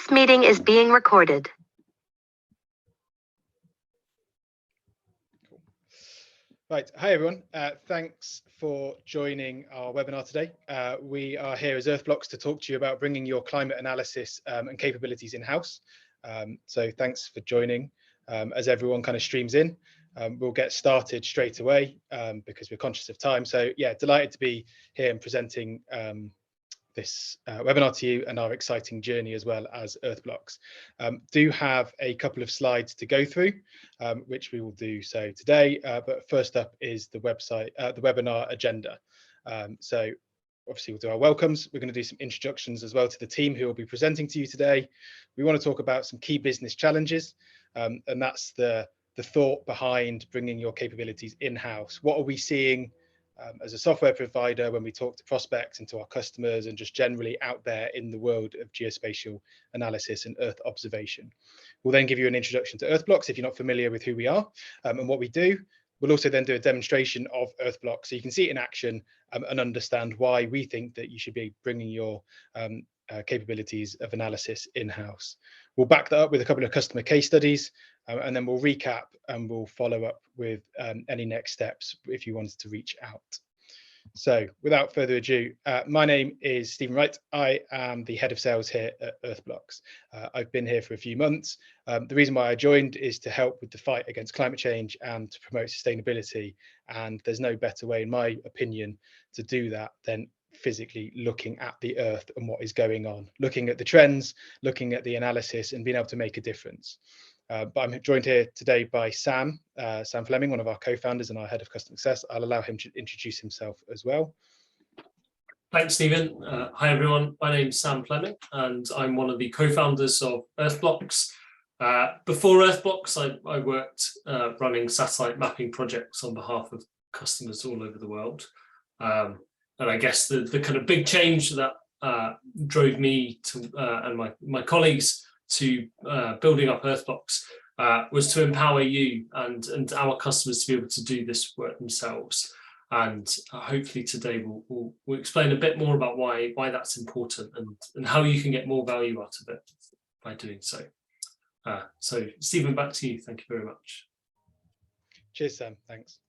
This meeting is being recorded. Cool. Right, hi everyone. Thanks for joining our webinar today. We are here as Earth Blox to talk to you about bringing your climate analysis and capabilities in-house. So thanks for joining. As everyone kind of streams in, we'll get started straight away because we're conscious of time. So yeah, delighted to be here and presenting this webinar to you and our exciting journey as well as Earth Blox. Do have a couple of slides to go through, which we will do so today. But first up is the website, the webinar agenda. So obviously we'll do our welcomes. We're going to do some introductions as well to the team who will be presenting to you today. We want to talk about some key business challenges, and that's the thought behind bringing your capabilities in-house. What are we seeing as a software provider when we talk to prospects and to our customers and just generally out there in the world of geospatial analysis and Earth observation? We'll then give you an introduction to Earth Blox if you're not familiar with who we are and what we do. We'll also then do a demonstration of Earth Blox so you can see it in action and understand why we think that you should be bringing your capabilities of analysis in-house. We'll back that up with a couple of customer case studies and then we'll recap and we'll follow up with any next steps if you wanted to reach out. So without further ado, my name is Stephen Wright. I am the head of sales here at Earth Blox. I've been here for a few months. The reason why I joined is to help with the fight against climate change and to promote sustainability. And there's no better way, in my opinion, to do that than physically looking at the Earth and what is going on, looking at the trends, looking at the analysis and being able to make a difference. But I'm joined here today by Sam Fleming, one of our co-founders and our head of customer success. I'll allow him to introduce himself as well. Thanks, Stephen. Hi, everyone. My name's Sam Fleming, and I'm one of the co-founders of Earth Blox. Before Earth Blox, I worked running satellite mapping projects on behalf of customers all over the world. And I guess the kind of big change that drove me to and my colleagues to building up Earth Blox was to empower you and our customers to be able to do this work themselves. And hopefully today we'll explain a bit more about why that's important and how you can get more value out of it by doing so. So Stephen, back to you. Thank you very much. Cheers, Sam. Thanks.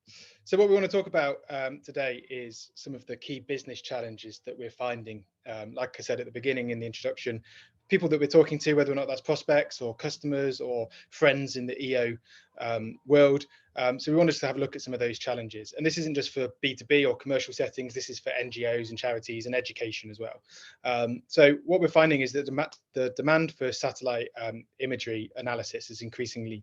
So what we want to talk about today is some of the key business challenges that we're finding. Like I said at the beginning in the introduction, people that we're talking to, whether or not that's prospects or customers or friends in the EO world. So we wanted to have a look at some of those challenges. And this isn't just for B2B or commercial settings, this is for NGOs and charities and education as well. So what we're finding is that the demand for satellite imagery analysis is increasing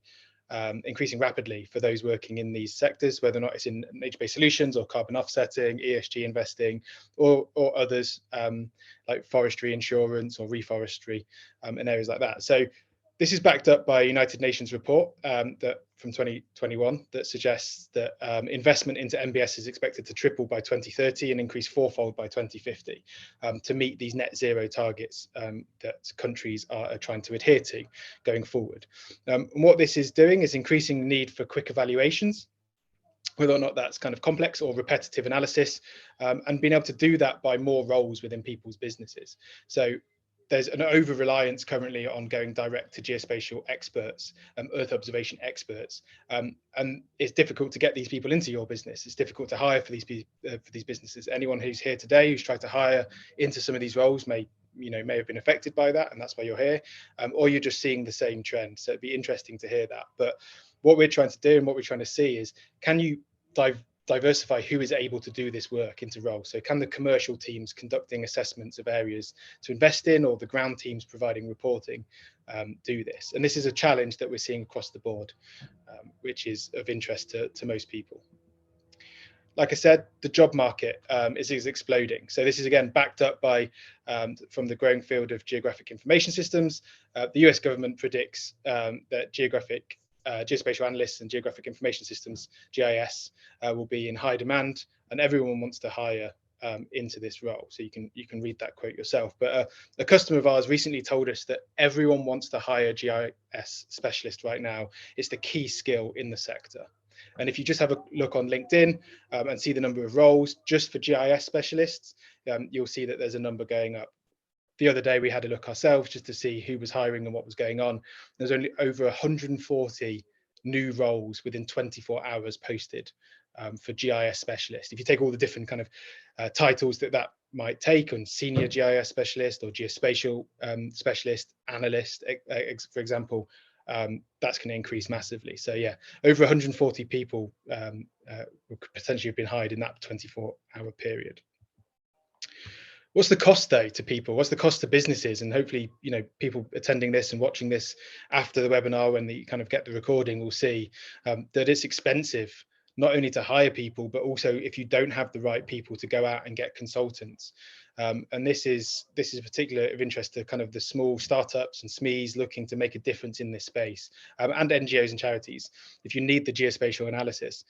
rapidly for those working in these sectors, whether or not it's in nature-based solutions or carbon offsetting, ESG investing, or others like forestry insurance or reforestry in areas like that. So this is backed up by a United Nations report that from 2021 that suggests that investment into MBS is expected to triple by 2030 and increase fourfold by 2050 to meet these net zero targets that countries are trying to adhere to going forward. And what this is doing is increasing the need for quick evaluations, whether or not that's kind of complex or repetitive analysis, and being able to do that by more roles within people's businesses. So there's an over-reliance currently on going direct to geospatial experts, Earth observation experts, and it's difficult to get these people into your business. It's difficult to hire for these businesses. Anyone who's here today who's tried to hire into some of these roles may have been affected by that, and that's why you're here, or you're just seeing the same trend. So it'd be interesting to hear that. But what we're trying to do and what we're trying to see is, can you diversify who is able to do this work into roles? So can the commercial teams conducting assessments of areas to invest in, or the ground teams providing reporting, do this? And this is a challenge that we're seeing across the board, which is of interest to most people. Like I said, the job market is exploding. So this is again backed up by from the growing field of geographic information systems. The US government predicts that geospatial analysts and geographic information systems, GIS, will be in high demand, and everyone wants to hire into this role. So you can read that quote yourself. But a customer of ours recently told us that everyone wants to hire GIS specialist right now. It's the key skill in the sector. And if you just have a look on LinkedIn and see the number of roles just for GIS specialists, you'll see that there's a number going up The other day we had a look ourselves just to see who was hiring and what was going on. There's only over 140 new roles within 24 hours posted for GIS specialist. If you take all the different kind of titles that might take, on senior GIS specialist or geospatial specialist, analyst, for example, that's going to increase massively. So yeah, over 140 people could potentially have been hired in that 24-hour period. What's the cost though to people? What's the cost to businesses? And hopefully, you know, people attending this and watching this after the webinar, when they kind of get the recording, will see that it's expensive not only to hire people, but also if you don't have the right people to go out and get consultants. And this is particularly of interest to kind of the small startups and SMEs looking to make a difference in this space, and NGOs and charities. If you need the geospatial analysis,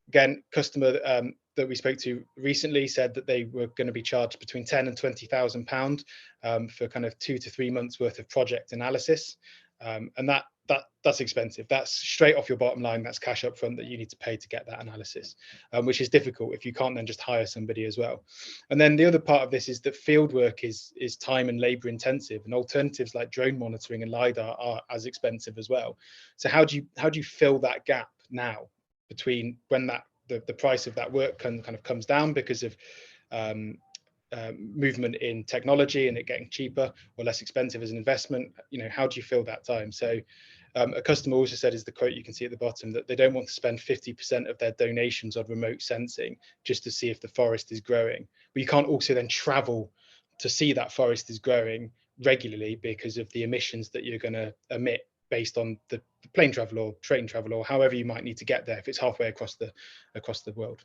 again, customer that we spoke to recently said that they were going to be charged between £10,000 and £20,000 for kind of 2 to 3 months worth of project analysis, and that's expensive. That's straight off your bottom line. That's cash up front that you need to pay to get that analysis, which is difficult if you can't then just hire somebody as well. And then the other part of this is that field work is time and labor intensive, and alternatives like drone monitoring and LiDAR are as expensive as well. So how do you fill that gap now between when the price of that work kind of comes down because of movement in technology and it getting cheaper or less expensive as an investment? You know, how do you fill that time? So a customer also said, is the quote you can see at the bottom, that they don't want to spend 50% of their donations on remote sensing just to see if the forest is growing. But you can't also then travel to see that forest is growing regularly because of the emissions that you're going to emit based on the plane travel or train travel or however you might need to get there if it's halfway across the world.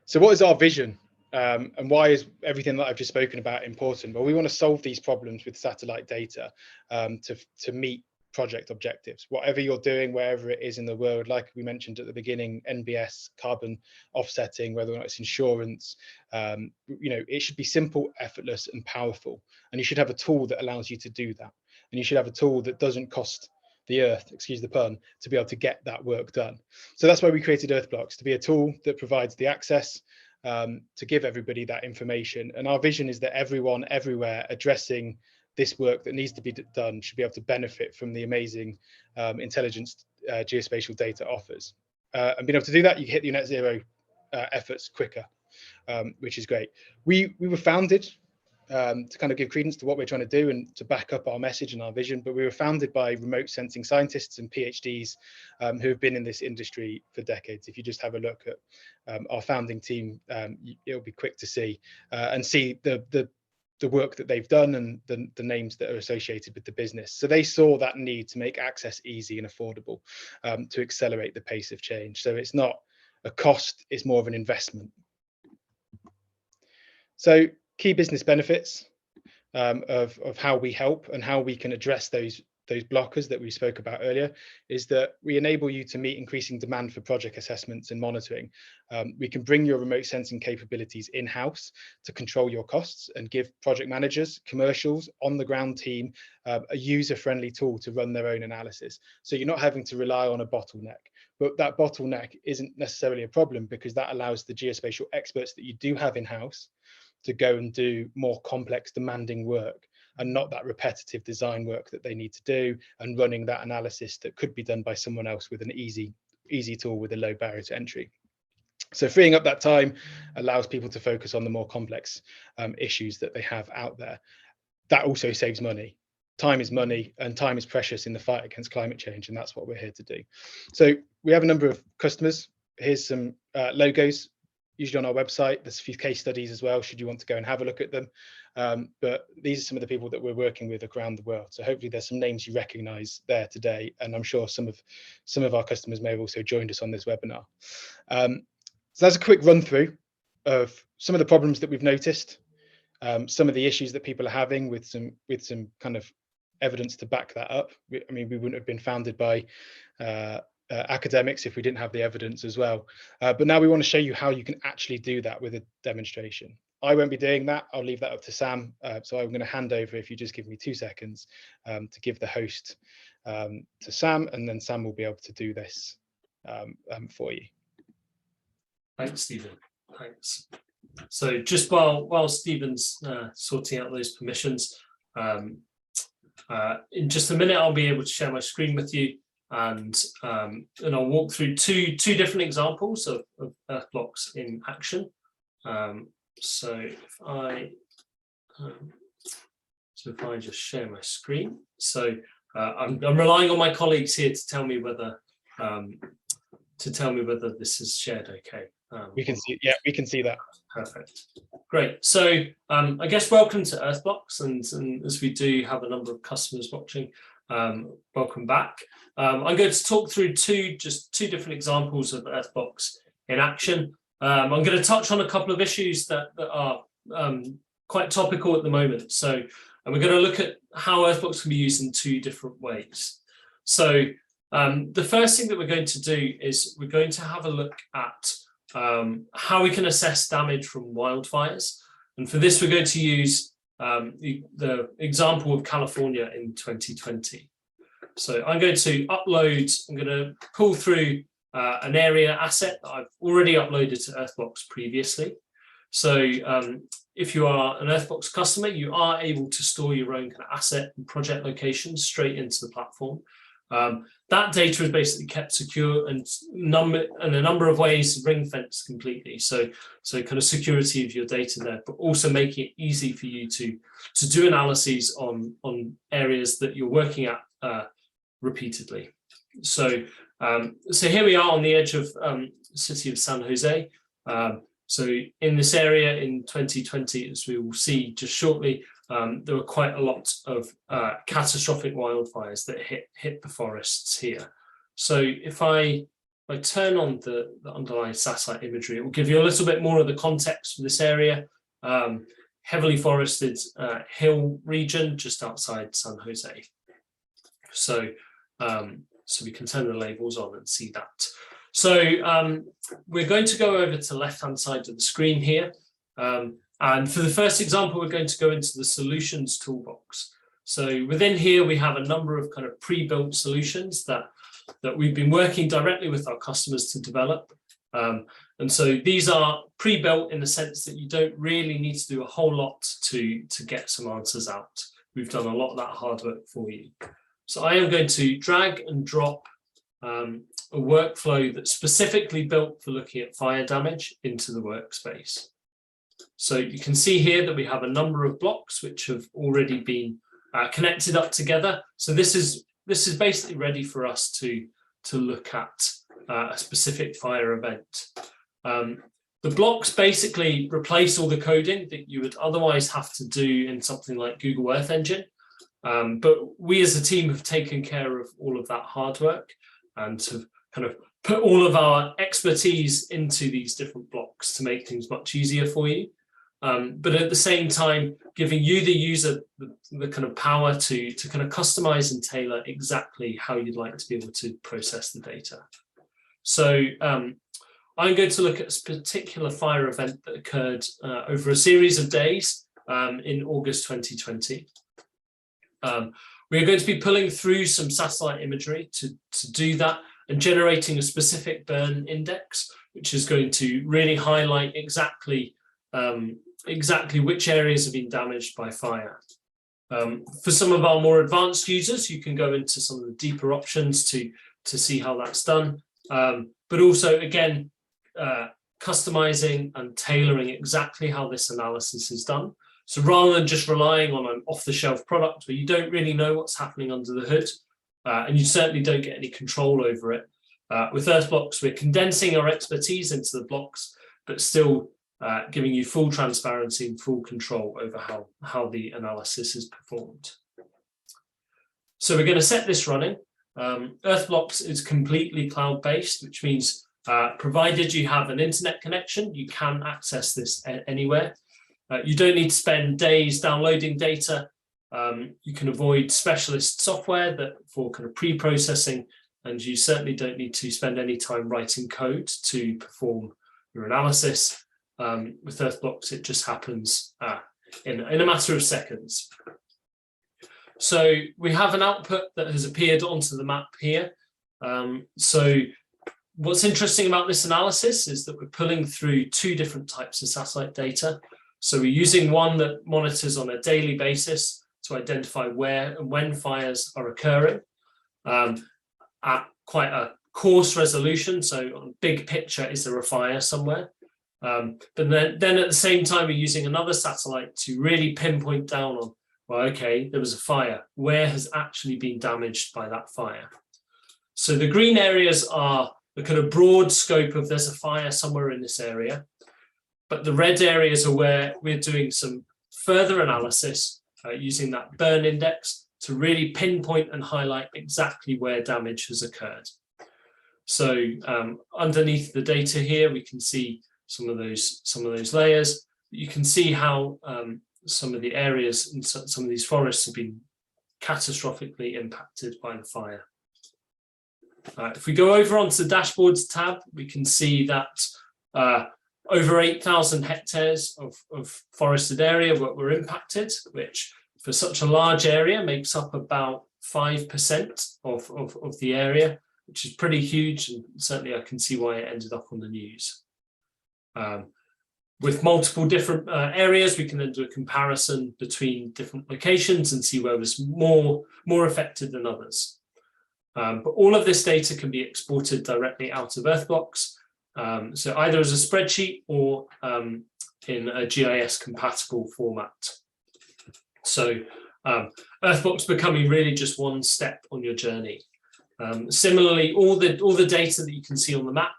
So what is our vision, and why is everything that I've just spoken about important? Well, we want to solve these problems with satellite data to meet project objectives. Whatever you're doing, wherever it is in the world, like we mentioned at the beginning, NBS, carbon offsetting, whether or not it's insurance, you know, it should be simple, effortless, and powerful. And you should have a tool that allows you to do that. And you should have a tool that doesn't cost the earth, excuse the pun, to be able to get that work done. So that's why we created Earth Blox, to be a tool that provides the access to give everybody that information. And our vision is that everyone, everywhere, addressing this work that needs to be done should be able to benefit from the amazing intelligence geospatial data offers. And being able to do that, you hit your net zero efforts quicker, which is great. We were founded to kind of give credence to what we're trying to do and to back up our message and our vision, but we were founded by remote sensing scientists and PhDs who have been in this industry for decades. If you just have a look at our founding team, it'll be quick to see and see the work that they've done and the names that are associated with the business. So they saw that need to make access easy and affordable to accelerate the pace of change. So it's not a cost, it's more of an investment. So key business benefits of how we help and how we can address those blockers that we spoke about earlier is that we enable you to meet increasing demand for project assessments and monitoring. We can bring your remote sensing capabilities in-house to control your costs and give project managers, commercials, on-the-ground team a user-friendly tool to run their own analysis. So you're not having to rely on a bottleneck. But that bottleneck isn't necessarily a problem because that allows the geospatial experts that you do have in-house to go and do more complex, demanding work and not that repetitive design work that they need to do and running that analysis that could be done by someone else with an easy tool with a low barrier to entry. So freeing up that time allows people to focus on the more complex issues that they have out there. That also saves money. Time is money and time is precious in the fight against climate change, and that's what we're here to do. So we have a number of customers. Here's some logos. Usually on our website, there's a few case studies as well, should you want to go and have a look at them. But these are some of the people that we're working with around the world. So hopefully there's some names you recognize there today. And I'm sure some of our customers may have also joined us on this webinar. So that's a quick run through of some of the problems that we've noticed, some of the issues that people are having with some kind of evidence to back that up. I mean, we wouldn't have been founded by academics if we didn't have the evidence as well. But now we want to show you how you can actually do that with a demonstration. I won't be doing that. I'll leave that up to Sam. So I'm going to hand over, if you just give me 2 seconds, to give the host to Sam, and then Sam will be able to do this for you. Thanks, Stephen. Thanks. So just while Stephen's sorting out those permissions, in just a minute I'll be able to share my screen with you, and I'll walk through two different examples of Earth Blox in action. So if I just share my screen, so I'm relying on my colleagues here to tell me whether this is shared okay. We can see, yeah, we can see that. Perfect. Great. So I guess welcome to Earth Blox, and as we do have a number of customers watching, welcome back. I'm going to talk through two different examples of Earth Blox in action. I'm going to touch on a couple of issues that are quite topical at the moment. So we're going to look at how Earth Blox can be used in two different ways. So the first thing that we're going to do is we're going to have a look at how we can assess damage from wildfires. And for this, we're going to use the example of California in 2020. So I'm going to pull through an area asset that I've already uploaded to Earth Blox previously. So if you are an Earth Blox customer, you are able to store your own kind of asset and project locations straight into the platform. That data is basically kept secure and in a number of ways ring-fenced completely. So kind of security of your data there, but also making it easy for you to do analyses on areas that you're working at repeatedly. So here we are on the edge of city of San Jose. So in this area in 2020, as we will see just shortly, there were quite a lot of catastrophic wildfires that hit the forests here. So if I turn on the underlying satellite imagery, it will give you a little bit more of the context for this area. Heavily forested hill region just outside San Jose. So we can turn the labels on and see that. So we're going to go over to the left-hand side of the screen here. And for the first example, we're going to go into the solutions toolbox. So within here, we have a number of kind of pre-built solutions that we've been working directly with our customers to develop. And so these are pre-built in the sense that you don't really need to do a whole lot to get some answers out. We've done a lot of that hard work for you. So I am going to drag and drop a workflow that's specifically built for looking at fire damage into the workspace. So you can see here that we have a number of blocks which have already been connected up together. So this is basically ready for us to look at a specific fire event. The blocks basically replace all the coding that you would otherwise have to do in something like Google Earth Engine. But we as a team have taken care of all of that hard work and to kind of put all of our expertise into these different blocks to make things much easier for you. But at the same time, giving you, the user, the kind of power to kind of customize and tailor exactly how you'd like to be able to process the data. So I'm going to look at a particular fire event that occurred over a series of days in August 2020. We're going to be pulling through some satellite imagery to do that and generating a specific burn index, which is going to really highlight exactly which areas have been damaged by fire. For some of our more advanced users, you can go into some of the deeper options to see how that's done. But also, again, customizing and tailoring exactly how this analysis is done. So rather than just relying on an off-the-shelf product where you don't really know what's happening under the hood, and you certainly don't get any control over it, with Earth Blox, we're condensing our expertise into the blocks, but still giving you full transparency and full control over how the analysis is performed. So we're going to set this running. Earth Blox is completely cloud-based, which means provided you have an internet connection, you can access this anywhere. You don't need to spend days downloading data. You can avoid specialist software for kind of pre-processing, and you certainly don't need to spend any time writing code to perform your analysis. With Earth Blox, it just happens in a matter of seconds. So we have an output that has appeared onto the map here. So What's interesting about this analysis is that we're pulling through two different types of satellite data. So we're using one that monitors on a daily basis to identify where and when fires are occurring at quite a coarse resolution. So on big picture, is there a fire somewhere? But then at the same time, we're using another satellite to really pinpoint down on, well, okay, there was a fire. Where has actually been damaged by that fire? So the green areas are the kind of broad scope of there's a fire somewhere in this area. But the red areas are where we're doing some further analysis using that burn index to really pinpoint and highlight exactly where damage has occurred. So underneath the data here, we can see some of those layers. You can see how some of the areas and some of these forests have been catastrophically impacted by the fire. If we go over onto the dashboards tab, we can see that over 8,000 hectares of forested area were impacted, which for such a large area makes up about 5% of the area, which is pretty huge, and certainly I can see why it ended up on the news. With multiple different areas, we can then do a comparison between different locations and see where was more affected than others. But all of this data can be exported directly out of Earth Blox, so either as a spreadsheet or in a GIS compatible format. So Earth Blox becoming really just one step on your journey. Similarly, all the data that you can see on the map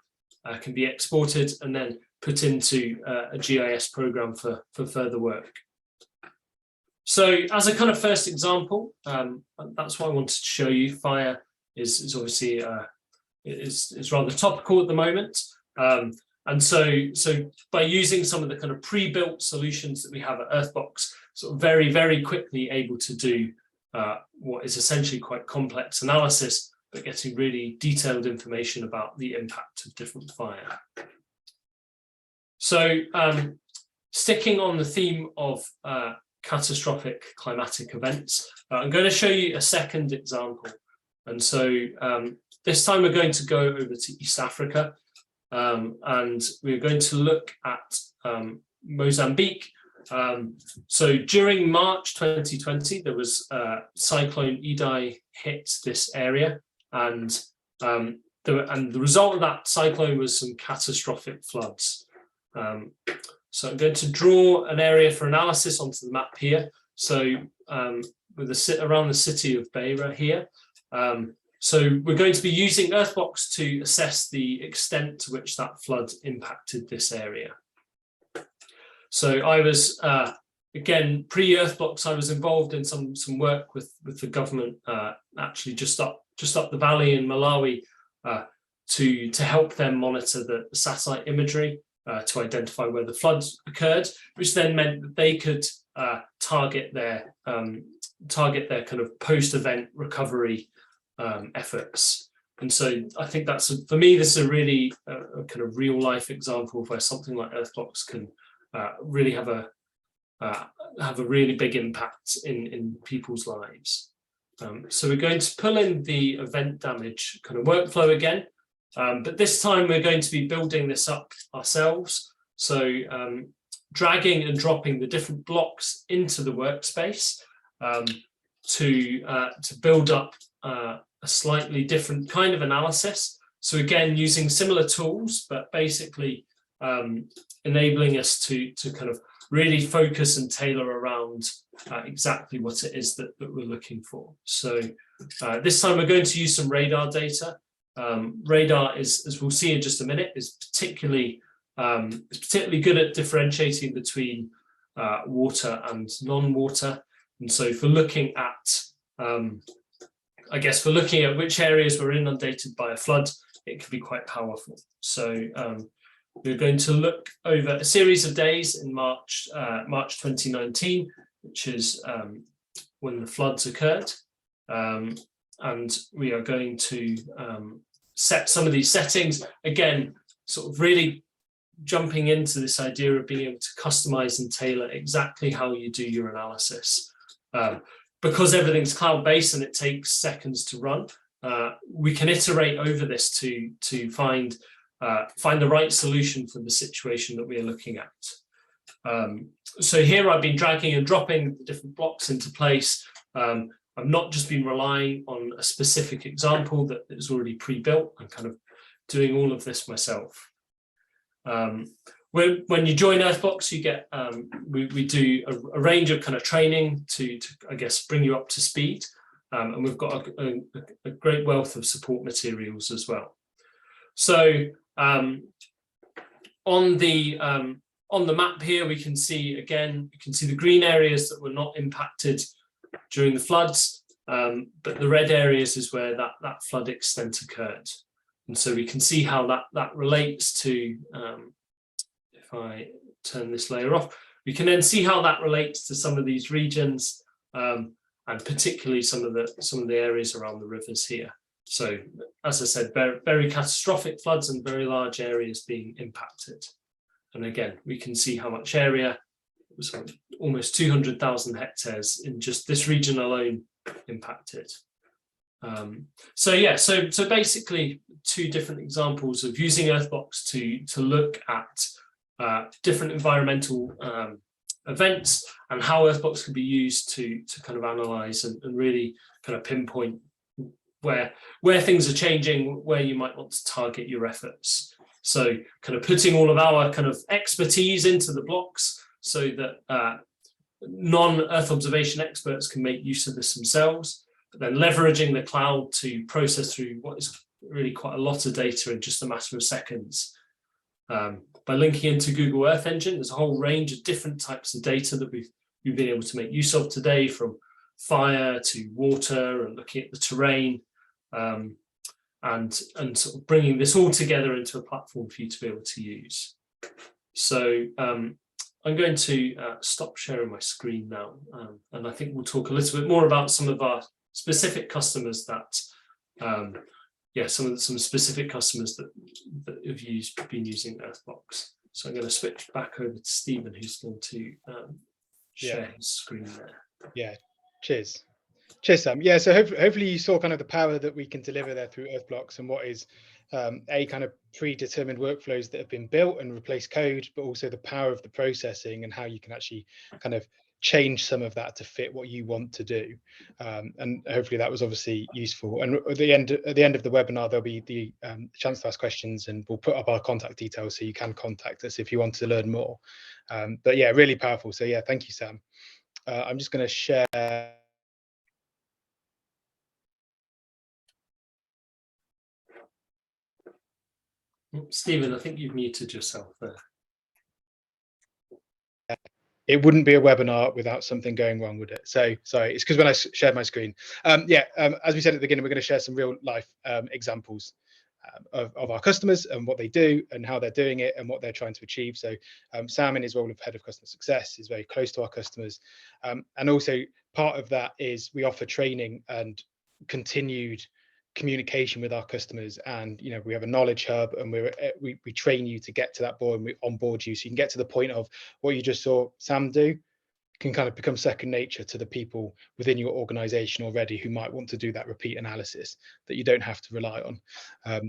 can be exported and then put into a GIS program for further work. So as a kind of first example, that's what I wanted to show you. Fire is obviously is rather topical at the moment. And so by using some of the kind of pre-built solutions that we have at Earth Blox, sort of very, very quickly able to do what is essentially quite complex analysis, but getting really detailed information about the impact of different fire. So sticking on the theme of catastrophic climatic events, I'm going to show you a second example. And so this time we're going to go over to East Africa, and we're going to look at Mozambique. So during March 2020, there was Cyclone Idai hit this area, and the result of that cyclone was some catastrophic floods. So I'm going to draw an area for analysis onto the map here. So with around the city of Beira here. So we're going to be using Earth Blox to assess the extent to which that flood impacted this area. So I was, again, pre-Earth Blox, I was involved in some work with the government, actually just up the valley in Malawi, to help them monitor the satellite imagery to identify where the floods occurred, which then meant that they could target their kind of post-event recovery efforts. And so I think that's, for me, this is a really a kind of real life example of where something like Earth Blox can really have a really big impact in people's lives. So we're going to pull in the event damage kind of workflow again, but this time we're going to be building this up ourselves. So dragging and dropping the different blocks into the workspace to build up a slightly different kind of analysis. So again, using similar tools, but basically enabling us to kind of really focus and tailor around exactly what it is that we're looking for. So this time we're going to use some radar data. Radar is, as we'll see in just a minute, is particularly good at differentiating between water and non-water. And so for looking at, I guess, for looking at which areas were inundated by a flood, it can be quite powerful. So we're going to look over a series of days in March 2019, which is when the floods occurred. And we are going to set some of these settings, again, sort of really jumping into this idea of being able to customize and tailor exactly how you do your analysis. Because everything's cloud-based and it takes seconds to run, we can iterate over this to find the right solution for the situation that we are looking at. So here I've been dragging and dropping the different blocks into place. I've not just been relying on a specific example that is already pre-built. I'm kind of doing all of this myself. When you join Earth Blox, you get we do a range of kind of training to I guess bring you up to speed, and we've got a great wealth of support materials as well. So on the map here, we can see again, you can see the green areas that were not impacted during the floods, but the red areas is where that flood extent occurred. And so we can see how that relates to, if I turn this layer off, we can then see how that relates to some of these regions, and particularly some of the areas around the rivers here. So as I said, very, very catastrophic floods and very large areas being impacted. And again, we can see how much area, it was almost 200,000 hectares in just this region alone impacted. So basically two different examples of using Earth Blox to look at different environmental events and how Earth Blox can be used to kind of analyze and really kind of pinpoint where things are changing, where you might want to target your efforts. So kind of putting all of our kind of expertise into the blocks so that non-Earth observation experts can make use of this themselves, but then leveraging the cloud to process through what is really quite a lot of data in just a matter of seconds. By linking into Google Earth Engine, there's a whole range of different types of data that we've been able to make use of today, from fire to water and looking at the terrain, and sort of bringing this all together into a platform for you to be able to use. So I'm going to stop sharing my screen now, and I think we'll talk a little bit more about some of our specific customers that, some specific customers that have been using Earth Blox. So I'm going to switch back over to Stephen, who's going to share his screen there. Yeah, cheers. Cheers, Sam. Yeah, so hopefully you saw kind of the power that we can deliver there through Earth Blox, and what is a kind of predetermined workflows that have been built and replace code, but also the power of the processing and how you can actually kind of change some of that to fit what you want to do. And hopefully that was obviously useful. And at the end of the webinar, there'll be the chance to ask questions, and we'll put up our contact details so you can contact us if you want to learn more. But yeah, really powerful. So yeah, thank you, Sam. I'm just going to share. Stephen, I think you've muted yourself there. It wouldn't be a webinar without something going wrong, would it? So sorry, it's because when I shared my screen. As we said at the beginning, we're going to share some real life examples of our customers and what they do and how they're doing it and what they're trying to achieve. So Sam, in his role of head of customer success, is very close to our customers, and also part of that is we offer training and continued communication with our customers, and we have a knowledge hub, and we train you to get to that point, and we onboard you so you can get to the point of what you just saw Sam do can kind of become second nature to the people within your organization already who might want to do that repeat analysis, that you don't have to rely on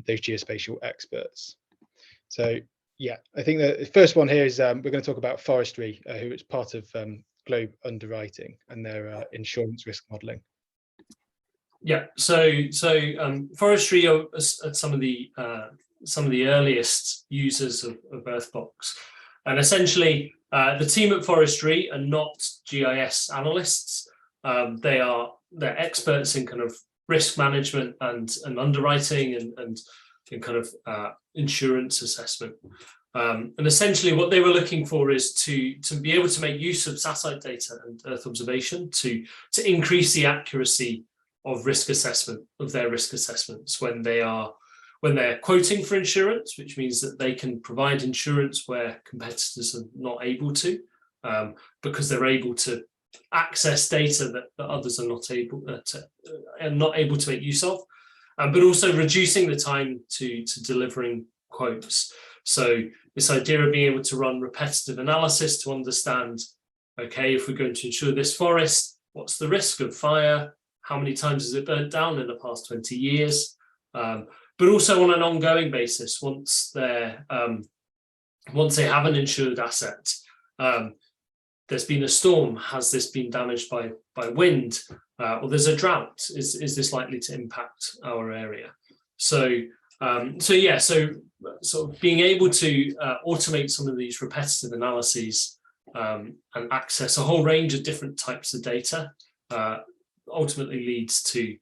those geospatial experts. So yeah, I think the first one here is we're going to talk about Forestry, who is part of Globe Underwriting and their insurance risk modeling. Yeah, so Forestry are some of the earliest users of Earth Blox, and essentially the team at Forestry are not GIS analysts. They're experts in kind of risk management and underwriting and kind of insurance assessment. And essentially what they were looking for is to be able to make use of satellite data and Earth observation to increase the accuracy of risk assessment, of their risk assessments when they're quoting for insurance, which means that they can provide insurance where competitors are not able to, because they're able to access data that others are not able to make use of, but also reducing the time to delivering quotes. So this idea of being able to run repetitive analysis to understand, okay, if we're going to insure this forest, what's the risk of fire? how many times has it burnt down in the past 20 years, but also on an ongoing basis once they have an insured asset. There's been a storm, has this been damaged by wind, or there's a drought, is this likely to impact our area? So sort of being able to automate some of these repetitive analyses and access a whole range of different types of data ultimately leads to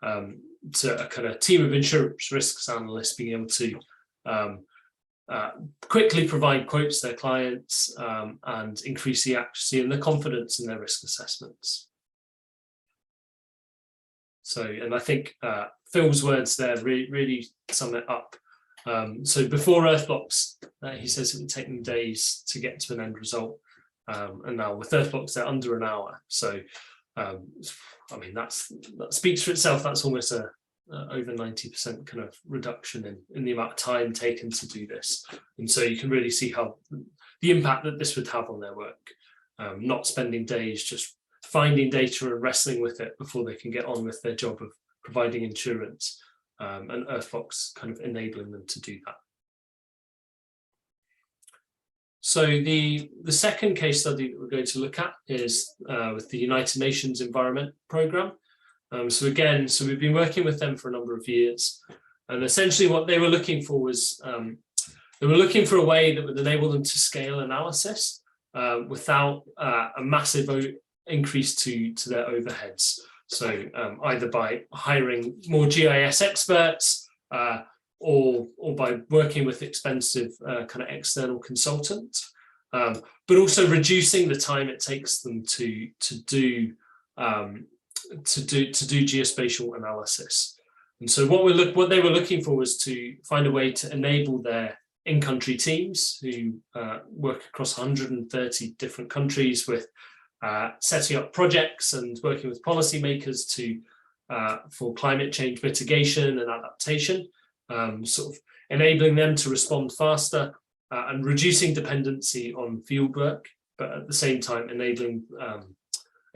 a kind of team of insurance risks analysts being able to quickly provide quotes to their clients and increase the accuracy and the confidence in their risk assessments. So, and I think Phil's words there really sum it up. So before Earth Blox, he says it would take them days to get to an end result. And now with Earth Blox, they're under an hour. So, I mean, that speaks for itself. That's almost a over 90% kind of reduction in the amount of time taken to do this. And so you can really see how the impact that this would have on their work, not spending days just finding data and wrestling with it before they can get on with their job of providing insurance, and Earth Blox kind of enabling them to do that. So the second case study that we're going to look at is with the United Nations Environment Programme. So we've been working with them for a number of years, and essentially what they were looking for was they were looking for a way that would enable them to scale analysis without a massive increase to their overheads. So either by hiring more GIS experts or by working with expensive kind of external consultants, but also reducing the time it takes them to do geospatial analysis. And so what they were looking for was to find a way to enable their in-country teams who work across 130 different countries with setting up projects and working with policymakers for climate change mitigation and adaptation, sort of enabling them to respond faster and reducing dependency on field work, but at the same time enabling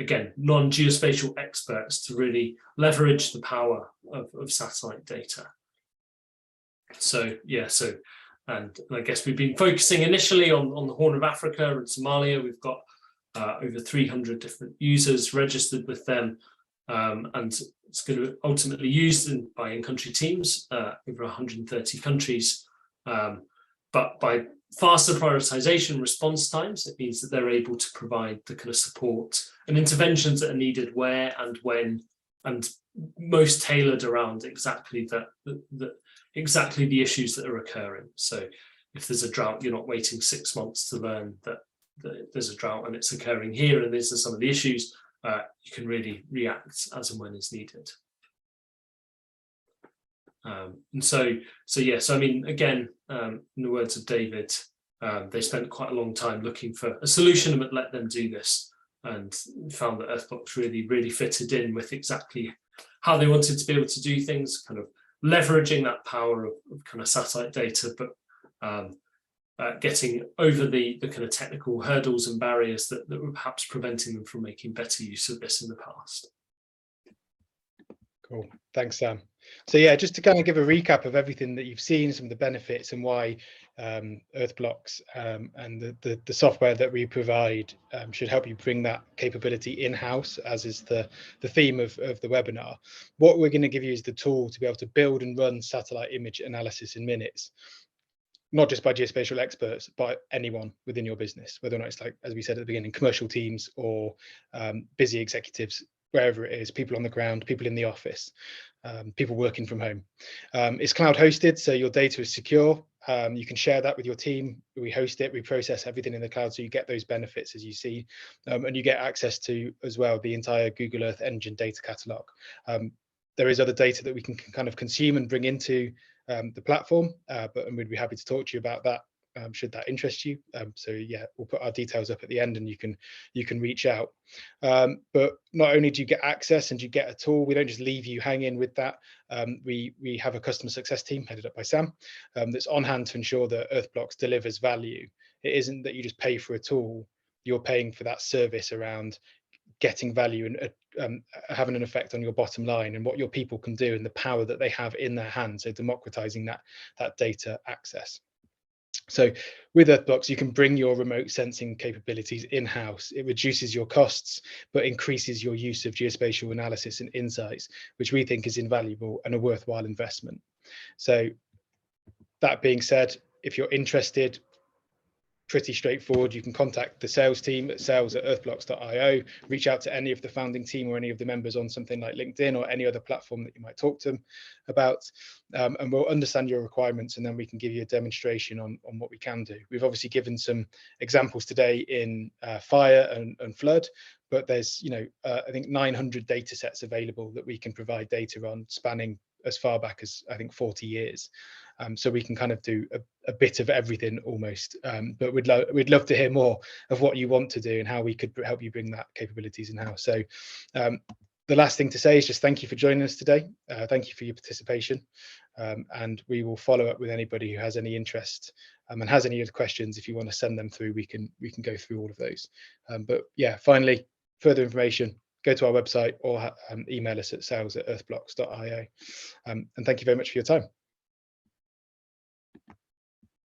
again, non-geospatial experts to really leverage the power of satellite data. So yeah, and I guess we've been focusing initially on the Horn of Africa and Somalia. We've got over 300 different users registered with them, and it's going to be ultimately used by in-country teams over 130 countries. But by faster prioritization response times, it means that they're able to provide the kind of support and interventions that are needed where and when, and most tailored around exactly exactly the issues that are occurring. So if there's a drought, you're not waiting 6 months to learn that there's a drought and it's occurring here and these are some of the issues. You can really react as and when is needed. And so I mean, again, in the words of David, they spent quite a long time looking for a solution that would let them do this, and found that Earth Blox really fitted in with exactly how they wanted to be able to do things, kind of leveraging that power of kind of satellite data, but getting over the kind of technical hurdles and barriers that were perhaps preventing them from making better use of this in the past. Cool, thanks, Sam. So yeah, just to kind of give a recap of everything that you've seen, some of the benefits and why Earth Blox and the software that we provide should help you bring that capability in-house, as is the theme of the webinar. What we're going to give you is the tool to be able to build and run satellite image analysis in minutes, not just by geospatial experts, but anyone within your business, whether or not it's, like, as we said at the beginning, commercial teams or busy executives, wherever it is, people on the ground, people in the office, people working from home. It's cloud hosted, so your data is secure. You can share that with your team. We host it, we process everything in the cloud, so you get those benefits as you see, and you get access to, as well, the entire Google Earth Engine data catalog. There is other data that we can kind of consume and bring into the platform, and we'd be happy to talk to you about that, should that interest you. So yeah, we'll put our details up at the end and you can reach out. But not only do you get access and you get a tool, we don't just leave you hanging with that. We have a customer success team headed up by Sam that's on hand to ensure that Earth Blox delivers value. It isn't that you just pay for a tool, you're paying for that service around getting value and having an effect on your bottom line and what your people can do and the power that they have in their hands. So democratizing that data access. So with Earth Blox, you can bring your remote sensing capabilities in-house. It reduces your costs, but increases your use of geospatial analysis and insights, which we think is invaluable and a worthwhile investment. So that being said, if you're interested, pretty straightforward. You can contact the sales team at sales@earthblox.io, reach out to any of the founding team or any of the members on something like LinkedIn or any other platform that you might talk to them about, and we'll understand your requirements, and then we can give you a demonstration on what we can do. We've obviously given some examples today in fire and flood, but there's, I think 900 data sets available that we can provide data on, spanning as far back as I think 40 years. So we can kind of do a bit of everything almost, but we'd love to hear more of what you want to do and how we could help you bring that capabilities in-house. So the last thing to say is just thank you for joining us today. Thank you for your participation, and we will follow up with anybody who has any interest and has any other questions. If you want to send them through, we can go through all of those. But yeah, finally, further information, go to our website or email us at sales@earthblox.io. And thank you very much for your time.